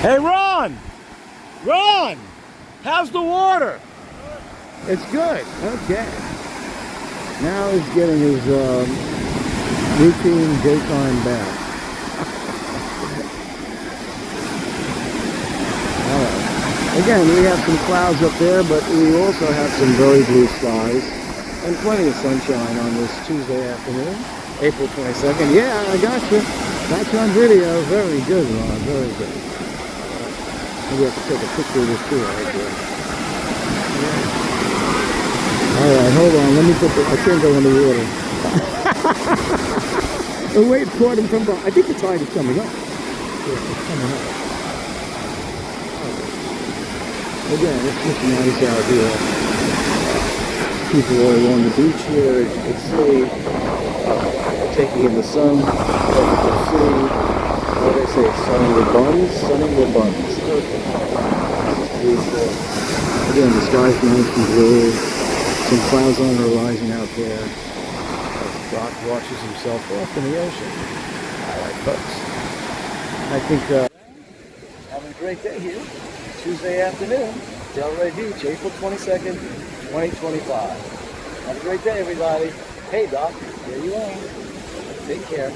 Hey, Ron! Ron! How's the water? It's good. Okay. Now he's getting his routine daytime bath. All right. Again, we have some clouds up there, but we also have some very blue skies and plenty of sunshine on this Tuesday afternoon, April 22nd. Yeah, I got you. Got you on video. Very good, Ron. Very good. Maybe I have to take a picture of this too right there. Alright, hold on. Let me put the... I can't go in the water. The wave caught him from behind. I think the tide is coming up. Yeah, it's coming up. Again, it's just nice out here. People all along the beach here, as you can see. Taking in the sun. As you can see. What do they say? Sunning the buns? Sunning the buns. Okay. Beautiful. Again, the sky's nice and blue. Some clouds on the horizon out there. Doc watches himself off in the ocean. Alright, folks. I think having a great day here. Tuesday afternoon. Delray Beach, April 22nd, 2025. Have a great day, everybody. Hey, Doc. There you are. Take care.